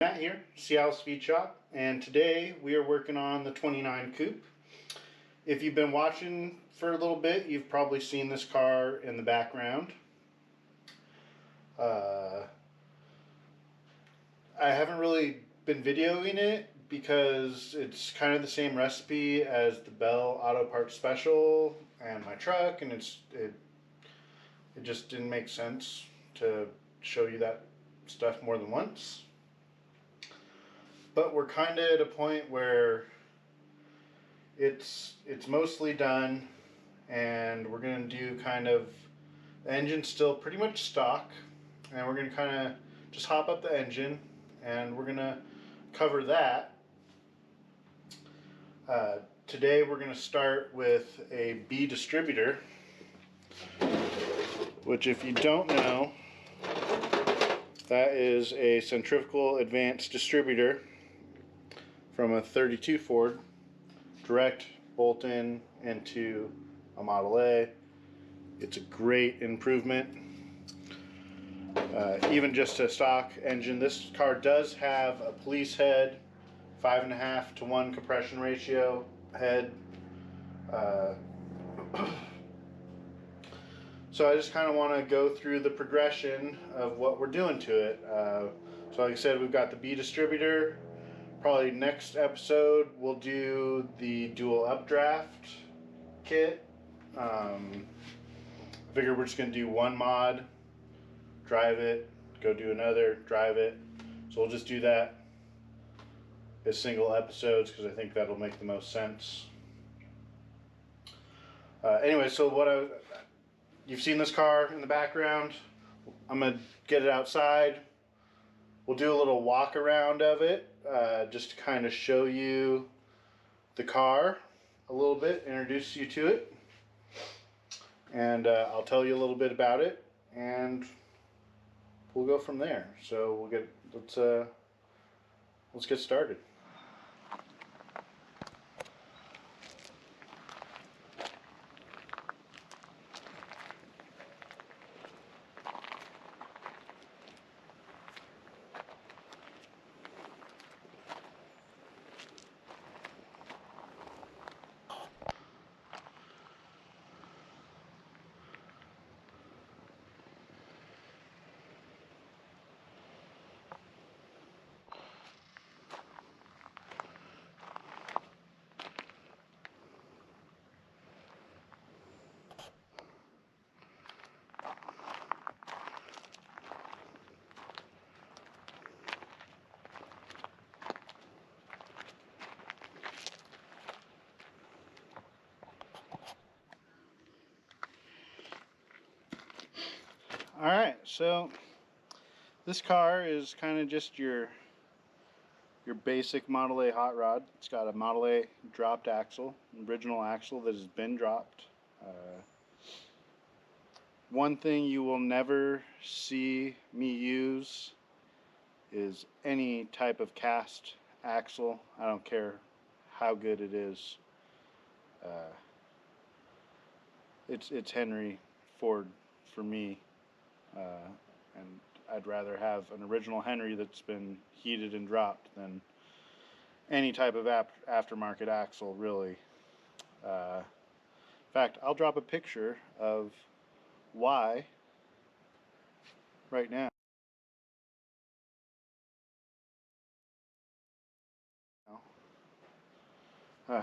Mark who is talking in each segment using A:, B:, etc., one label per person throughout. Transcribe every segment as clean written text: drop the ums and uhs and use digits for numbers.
A: Matt here, Seattle Speed Shop, and today we are working on the 29 Coupe. If you've been watching for a little bit, you've probably seen this car in the background. I haven't really been videoing it because it's kind of the same recipe as the Bell Auto Parts Special and my truck, and it just didn't make sense to show you that stuff more than once. But we're kind of at a point where it's mostly done, and we're going to do kind of, the engine's still pretty much stock, and we're going to kind of just hop up the engine and we're going to cover that. Today we're going to start with a B distributor, which, if you don't know, that is a centrifugal advanced distributor from a 32 Ford, direct bolt in into a Model A. It's a great improvement, even just a stock engine. This car does have a police head, 5.5 to 1 compression ratio head. So I just kind of want to go through the progression of what we're doing to it. So like I said, we've got the B distributor. Probably next episode we'll do the dual updraft kit. Figure we're just going to do one mod, drive it, go do another, drive it. So we'll just do that as single episodes because I think that'll make the most sense. Anyway, so you've seen this car in the background. I'm going to get it outside. We'll do a little walk around of it, just to kind of show you the car a little bit, introduce you to it, and I'll tell you a little bit about it, and we'll go from there. So let's get started. Alright, so this car is kind of just your basic Model A hot rod. It's got a Model A dropped axle, original axle that has been dropped. One thing you will never see me use is any type of cast axle. I don't care how good it is. It's Henry Ford for me, and I'd rather have an original Henry that's been heated and dropped than any type of aftermarket axle, really. In fact, I'll drop a picture of why right now.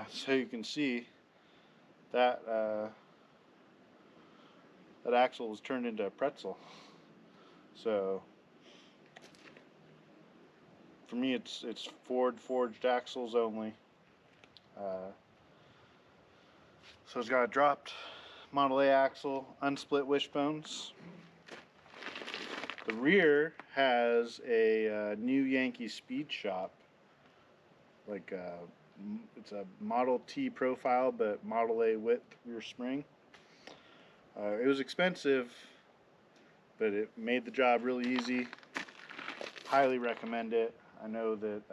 A: So you can see that that axle was turned into a pretzel. So for me, it's Ford forged axles only. So it's got a dropped Model A axle, unsplit wishbones. The rear has a new Yankee Speed Shop, like it's a Model T profile but Model A width rear spring. It was expensive, but it made the job really easy. Highly recommend it. I know that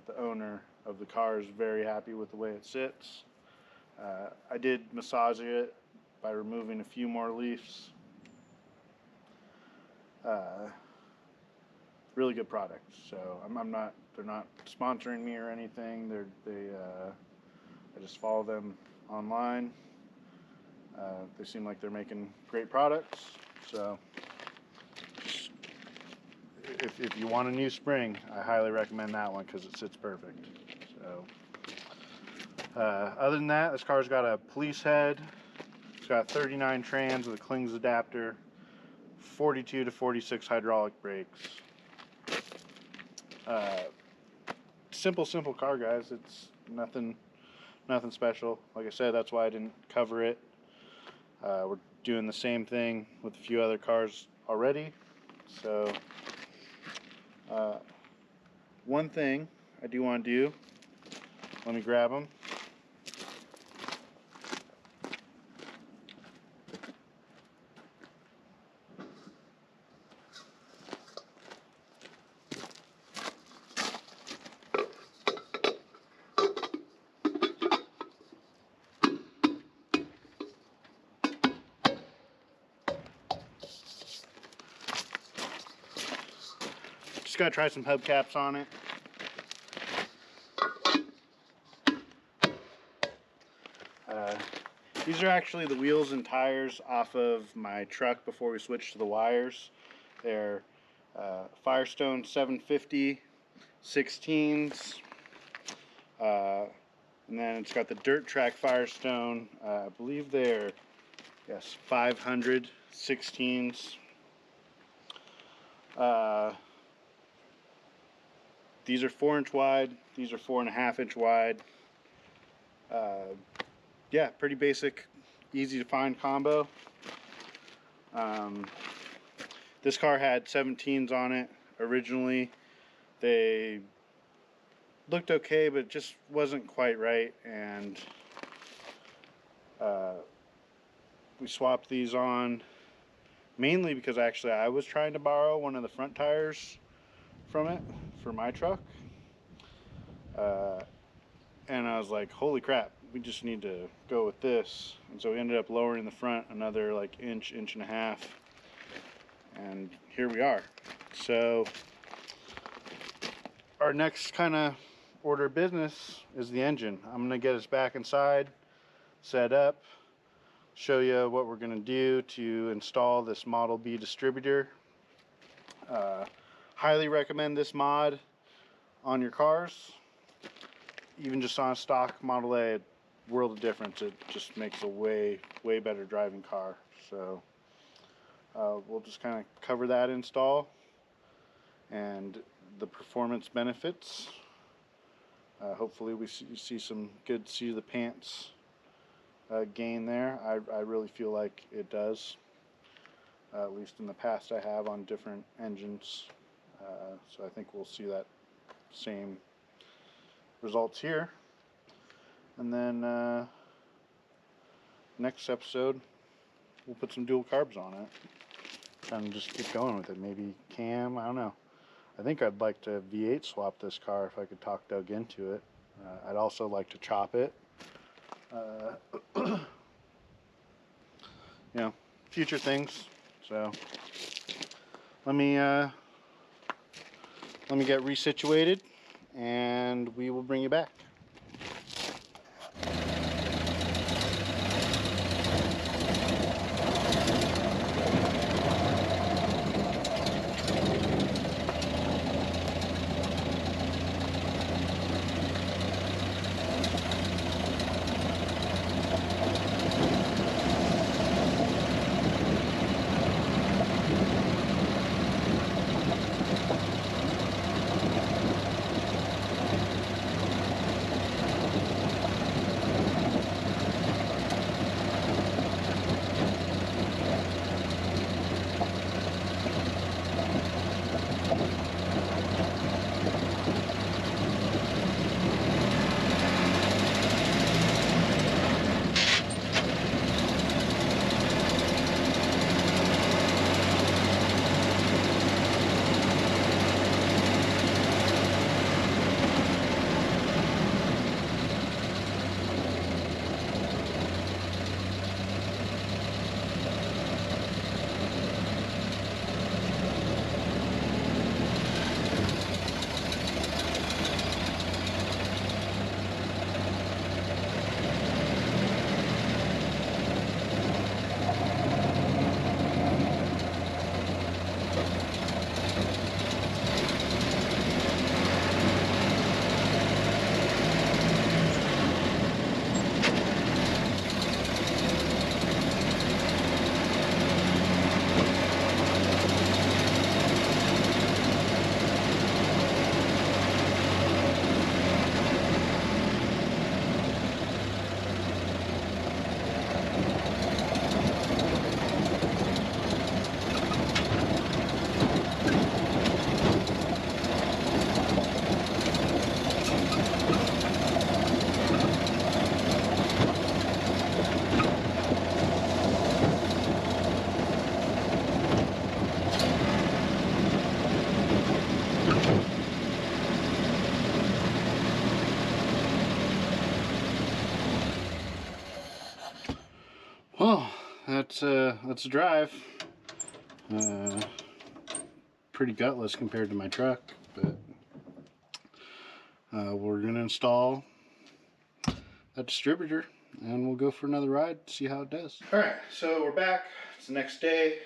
A: the owner of the car is very happy with the way it sits. I did massage it by removing a few more leaves. really good product. So I'm not, they're not sponsoring me or anything. I just follow them online. They seem like they're making great products. So if you want a new spring, I highly recommend that one because it sits perfect. So other than that, this car's got a police head. It's got 39 trans with a clings adapter, 42 to 46 hydraulic brakes. Simple car, guys. It's nothing special. Like I said, that's why I didn't cover it. We're doing the same thing with a few other cars already. So one thing I do want to do, let me grab them. Just gotta try some hubcaps on it. These are actually the wheels and tires off of my truck before we switched to the wires. They're Firestone 750 16s. And then it's got the dirt track Firestone. I believe they're, yes, 500 16s. These are 4-inch wide. These are 4.5-inch wide. Yeah, pretty basic, easy to find combo. This car had 17s on it originally. They looked okay, but just wasn't quite right, and we swapped these on mainly because actually I was trying to borrow one of the front tires from it for my truck, and I was like, holy crap, we just need to go with this. And so we ended up lowering the front another like inch and a half, and here we are. So our next kind of order of business is the engine. I'm gonna get us back inside, set up, show you what we're gonna do to install this Model B distributor. Highly recommend this mod on your cars. Even just on a stock Model A, world of difference. It just makes a way better driving car. So we'll just kind of cover that install and the performance benefits. Hopefully we see some good seat of the pants gain there. I really feel like it does, at least in the past I have on different engines. So I think we'll see that same results here. And then next episode we'll put some dual carbs on it and just keep going with it. Maybe cam, I don't know. I think I'd like to V8 swap this car if I could talk Doug into it. I'd also like to chop it. You know, future things. So let me get resituated and we will bring you back. Well, that's a drive. Pretty gutless compared to my truck, but we're gonna install a distributor and we'll go for another ride to see how it does. All right, so we're back. It's the next day.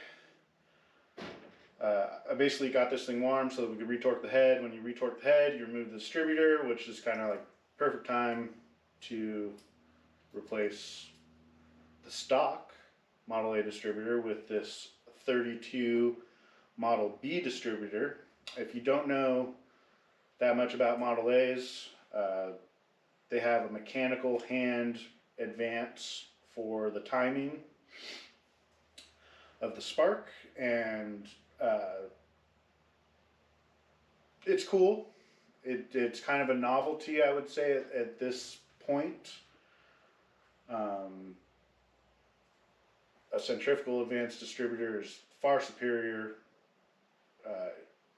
A: I basically got this thing warm so that we could retorque the head. When you retorque the head, you remove the distributor, which is kind of like perfect time to replace the stock Model A distributor with this 32 Model B distributor. If you don't know that much about Model A's, they have a mechanical hand advance for the timing of the spark, and it's cool. It's kind of a novelty, I would say, at this point. A centrifugal advanced distributor is far superior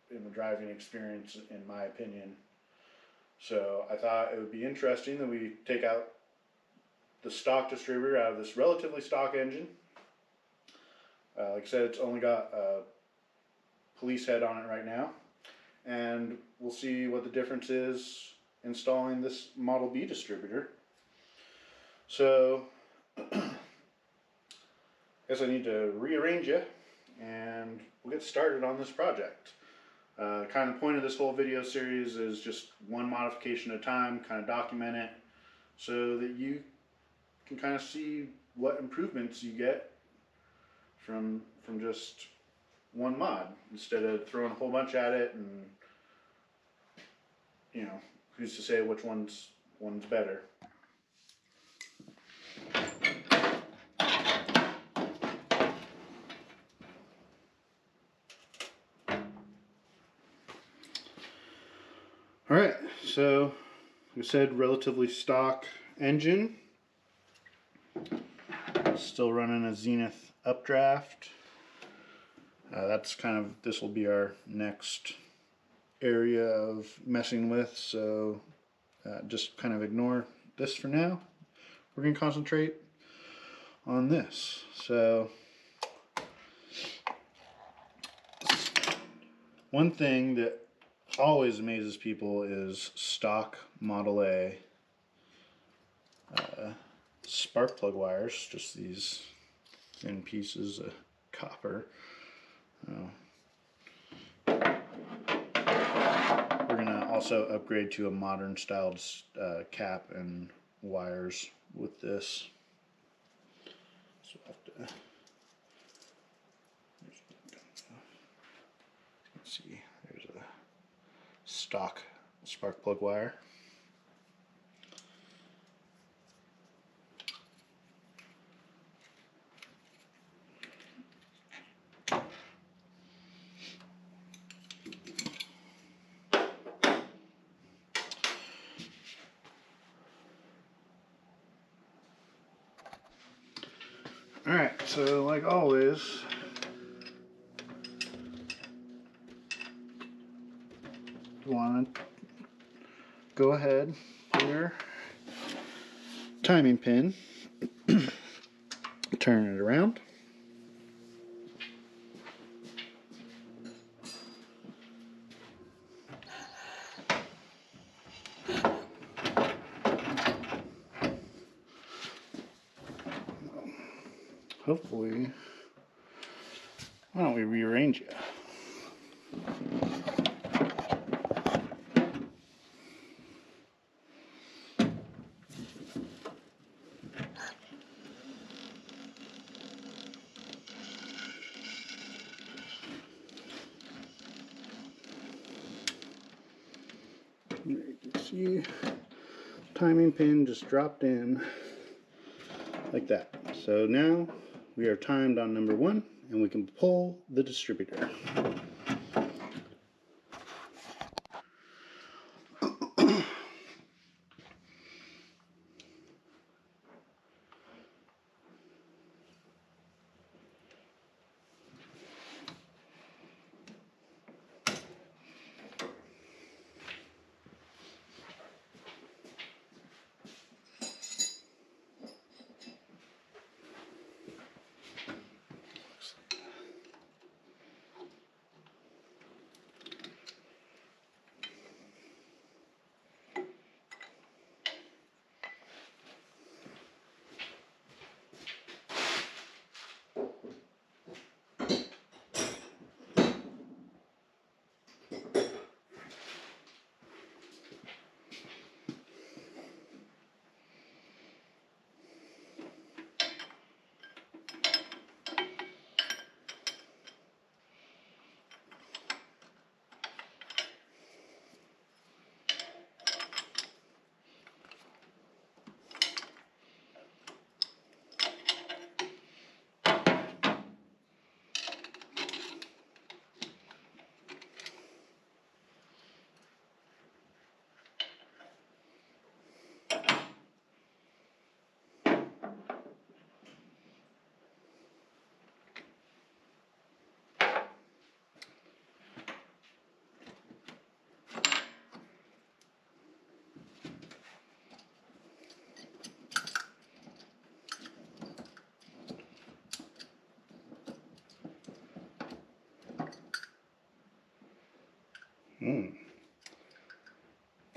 A: in the driving experience, in my opinion. So I thought it would be interesting that we take out the stock distributor out of this relatively stock engine. Like I said, it's only got a police head on it right now, and we'll see what the difference is installing this Model B distributor. So I guess I need to rearrange it, and we'll get started on this project. Kind of point of this whole video series is just one modification at a time, kind of document it so that you can kind of see what improvements you get from just one mod, instead of throwing a whole bunch at it and, you know, who's to say which one's better. Alright, so like I said, relatively stock engine. Still running a Zenith updraft. That's kind of, this will be our next area of messing with, so just kind of ignore this for now. We're going to concentrate on this. So one thing that always amazes people is stock Model A spark plug wires, just these thin pieces of copper. We're gonna also upgrade to a modern styled cap and wires with this. So we'll have to, let's see, there's a stock spark plug wire. Alright, so like always, you want to go ahead, pull your timing pin, turn it around, hopefully, why don't we rearrange it? You can see timing pin just dropped in like that. So now we are timed on number 1 and we can pull the distributor.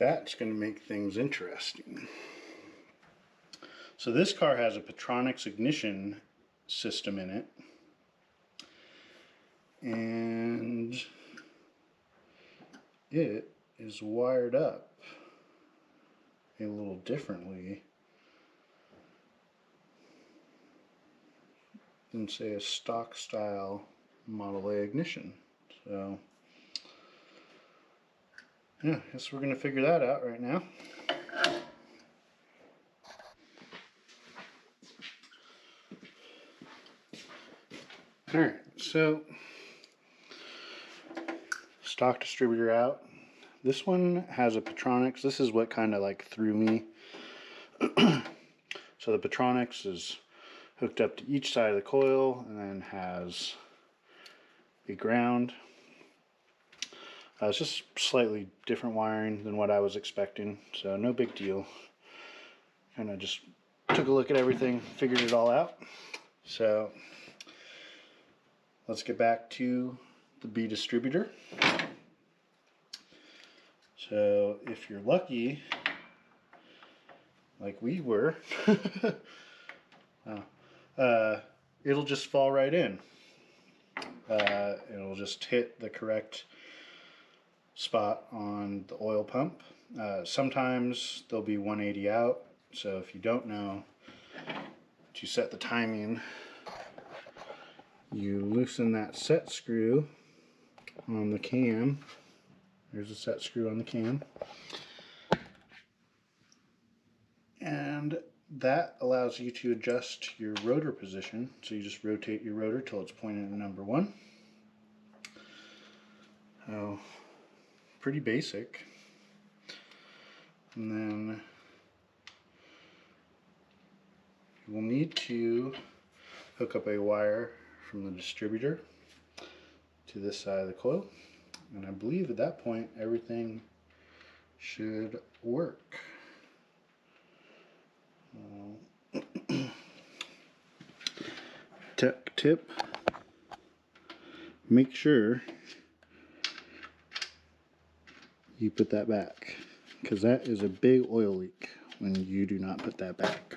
A: That's going to make things interesting. So this car has a Petronix ignition system in it, and it is wired up a little differently than, say, a stock style Model A ignition. So yeah, I guess we're going to figure that out right now. Alright, so stock distributor out. This one has a Petronix. This is what kind of like threw me. So the Petronix is hooked up to each side of the coil and then has a ground. It's just slightly different wiring than what I was expecting, so no big deal. Kind of just took a look at everything, figured it all out. So let's get back to the B distributor. So if you're lucky, like we were, it'll just fall right in. It'll just hit the correct spot on the oil pump. Sometimes they'll be 180 out, so if you don't know to set the timing, you loosen that set screw on the cam. There's a set screw on the cam, and that allows you to adjust your rotor position. So you just rotate your rotor till it's pointed at number 1. So pretty basic. And then you will need to hook up a wire from the distributor to this side of the coil, and I believe at that point everything should work. Tech tip: make sure you put that back, because that is a big oil leak when you do not put that back.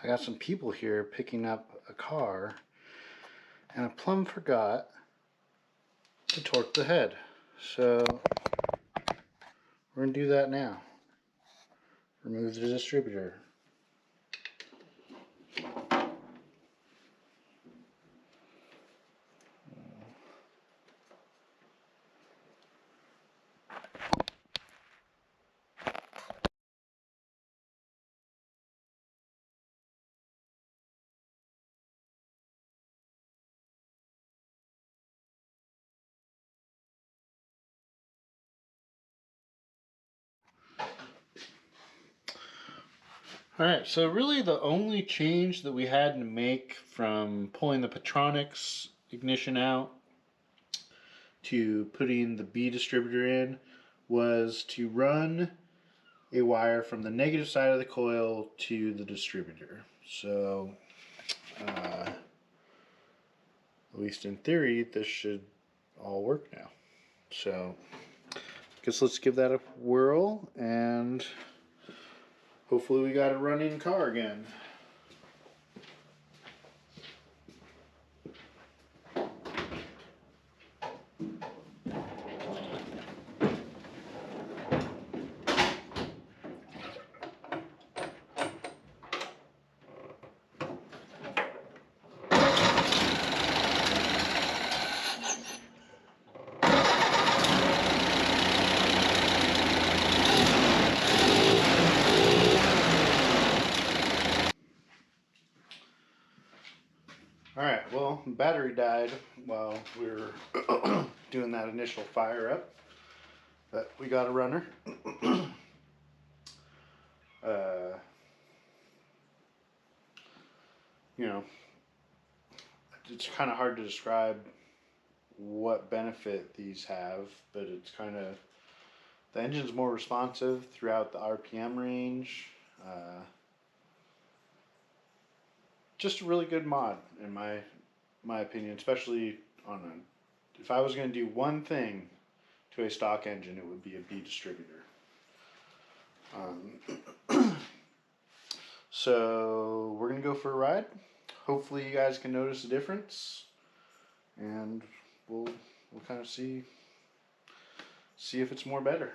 A: I got some people here picking up a car, and I plumb forgot to torque the head. So we're going to do that now. Remove the distributor. Alright, so really the only change that we had to make from pulling the Petronix ignition out to putting the B distributor in was to run a wire from the negative side of the coil to the distributor. So, at least in theory, this should all work now. So, I guess let's give that a whirl, and hopefully we got a running car again. Alright, well, battery died while we were doing that initial fire up, but we got a runner. You know, it's kind of hard to describe what benefit these have, but it's kind of, the engine's more responsive throughout the RPM range. Just a really good mod in my opinion, especially on a, if I was going to do one thing to a stock engine, it would be a B distributor. So we're gonna go for a ride. Hopefully you guys can notice a difference, and we'll kind of see if it's more better.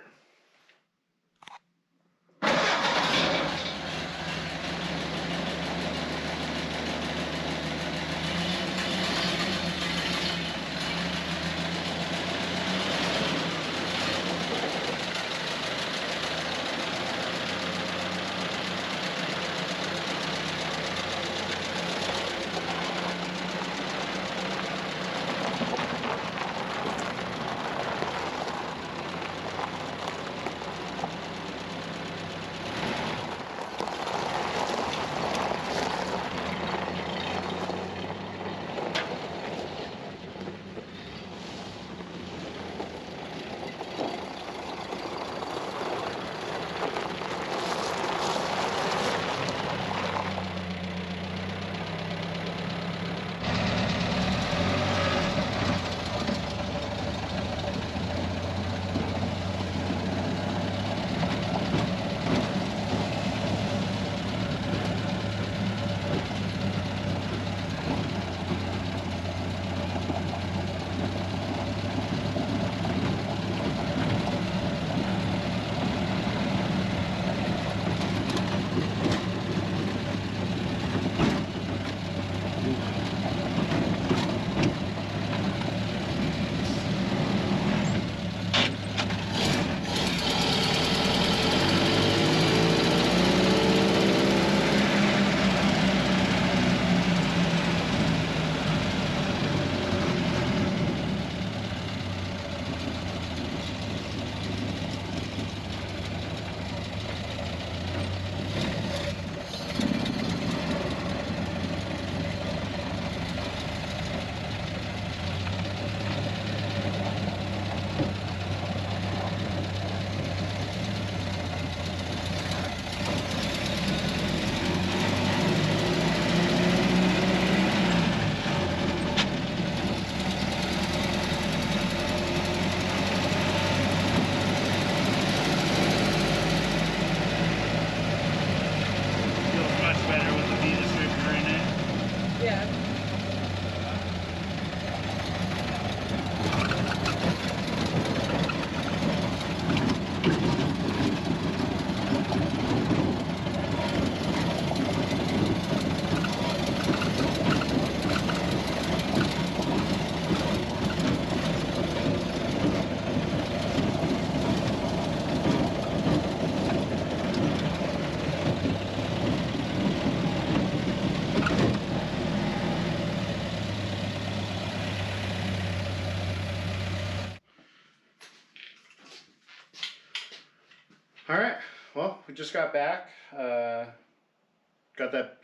A: Alright, well, we just got back. Got that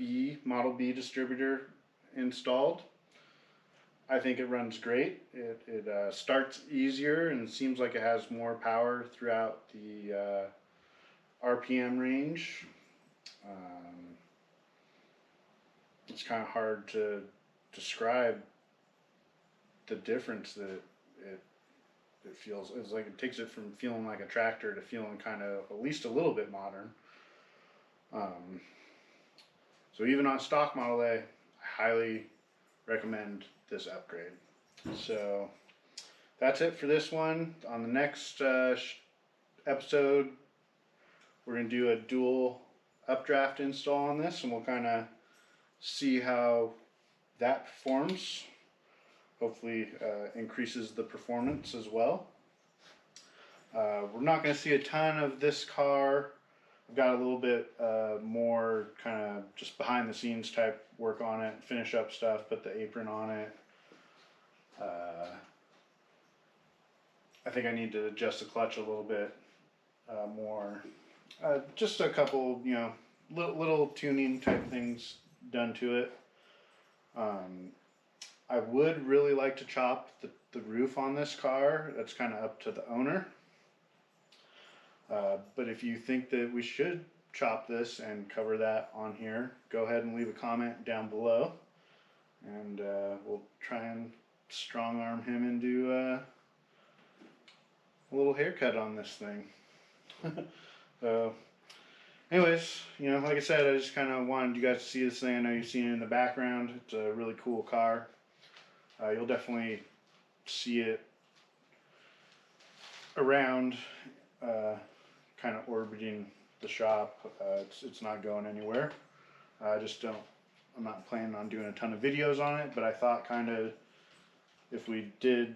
A: Model B distributor installed. I think it runs great. It starts easier and seems like it has more power throughout the RPM range. It's kind of hard to describe the difference that it feels. It's like it takes it from feeling like a tractor to feeling kind of at least a little bit modern. So even on stock Model A, I highly recommend this upgrade. So that's it for this one. On the next episode, we're going to do a dual updraft install on this, and we'll kind of see how that performs. Hopefully increases the performance as well. We're not going to see a ton of this car. I've got a little bit more kind of just behind the scenes type work on it, finish up stuff, put the apron on it. I think I need to adjust the clutch a little bit more. Just a couple, little tuning type things done to it. I would really like to chop the roof on this car. That's kind of up to the owner. But if you think that we should chop this and cover that on here, go ahead and leave a comment down below, and we'll try and strong arm him into a little haircut on this thing. So anyways, like I said, I just kind of wanted you guys to see this thing. I know you've seen it in the background. It's a really cool car. You'll definitely see it around, kind of orbiting the shop. It's not going anywhere. I'm not planning on doing a ton of videos on it, but I thought kind of if we did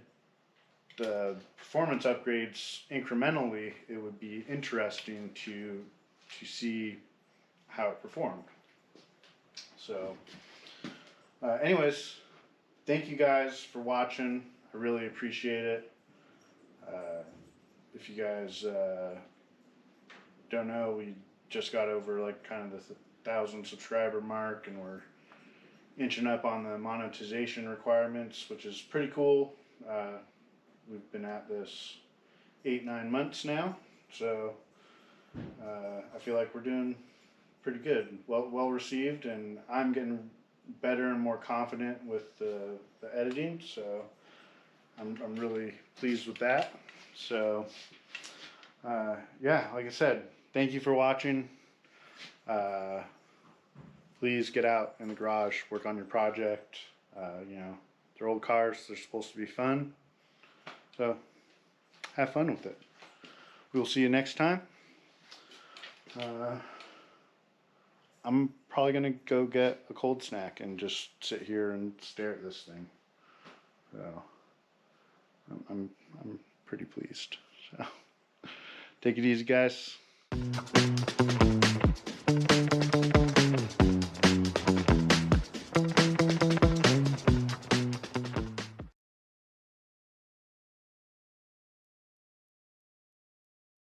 A: the performance upgrades incrementally, it would be interesting to see how it performed. So anyways, thank you guys for watching. I really appreciate it. If you guys don't know, we just got over like kind of the 1,000 subscriber mark, and we're inching up on the monetization requirements, which is pretty cool. We've been at this 8-9 months now, so I feel like we're doing pretty good. Well received, and I'm getting better and more confident with the editing, so I'm really pleased with that. So yeah, like I said, thank you for watching. Please get out in the garage, work on your project. They're old cars, they're supposed to be fun, so have fun with it. We will see you next time. I'm probably gonna go get a cold snack and just sit here and stare at this thing. So I'm pretty pleased. So take it easy, guys.